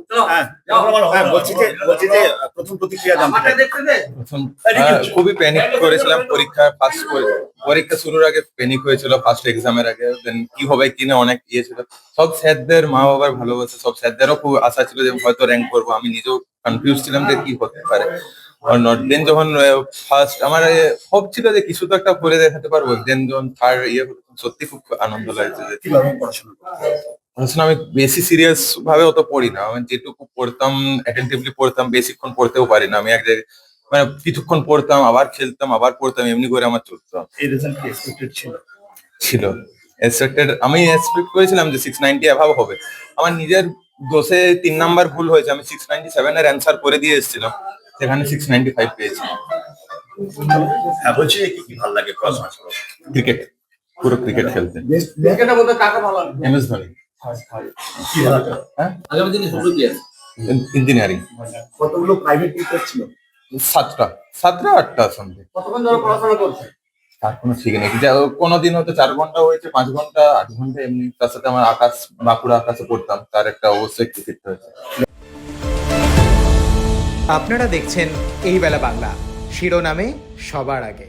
হ্যাঁ, বলছি যে প্রথম প্রতিক্রিয়া জানতে চাই। প্রথম খুবই প্যানিক করেছিলাম পরীক্ষা শুরুর আগে প্যানিক হয়েছিল ফার্স্ট এক্সামের আগে। দেন কি হবে কি না অনেক ইয়ে ছিল। সব স্যারদের মা বাবার ভালোবাসা, সব স্যারদেরও খুব আশা ছিল যে হয়তো র্যাঙ্ক করবো। আমি নিজেও কনফিউজ ছিলাম যে কি হতে পারে। দেন যখন ফার্স্ট আমার হোপ ছিল যে কিছু তো একটা করে দেখাতে পারবো। দেন যখন থার্ড ইয়ে হলো, সত্যি খুব আনন্দ লাগছে যে কিভাবে পড়াশোনা করতে? পড়াশোনা আমি বেশি সিরিয়াস ভাবে অত পড়ি না। আমি যেটুকু পড়তাম অ্যাটেন্টিভলি পড়তাম, বেশিক্ষণ পড়তেও পারি না। আমি এক জায়গায় মানে কিছুক্ষণ পড়তাম, আবার খেলতাম, আবার পড়তাম, এমনি করে আমার চলতো। এই রেজাল্ট কি এক্সপেক্টেড ছিল? ছিল আমি এক্সপেক্ট করেছিলাম যে 690 অ্যাভাব হবে। আমার নিজের দোষে 3 নাম্বার ভুল হয়েছে। আমি 697 এর অ্যান্সার করে দিয়ে এসেছিলাম, সেখানে 695 পেয়েছি। হ্যাঁ, বলছি যে কি কি ভালো লাগে পড়াশোনা করতে? ক্রিকেট, পুরো ক্রিকেট খেলতে। ক্রিকেটের মধ্যে কাকে ভালো লাগে? M S Dhoni. কি ভালো লাগে? হ্যাঁ, আগামী দিনে সুযোগ কি আছে? ইঞ্জিনিয়ারিং। কতগুলো প্রাইভেট টিচার ছিল? 7টা 8টা সন্ধে। কতক্ষণ ধরে পড়াশোনা করছে? তার কোনো ঠিক নেই। কোনোদিন হয়তো 4 ঘন্টা হয়েছে, 5 ঘন্টা, 8 ঘন্টা, এমনি। তার সাথে আমার বাঁকুড়া আকাশে পড়তাম, তার একটা অবশ্যই ক্রিকেট হয়েছে। আপনারা দেখছেন এই বেলা বাংলা, শিরোনামে সবার আগে।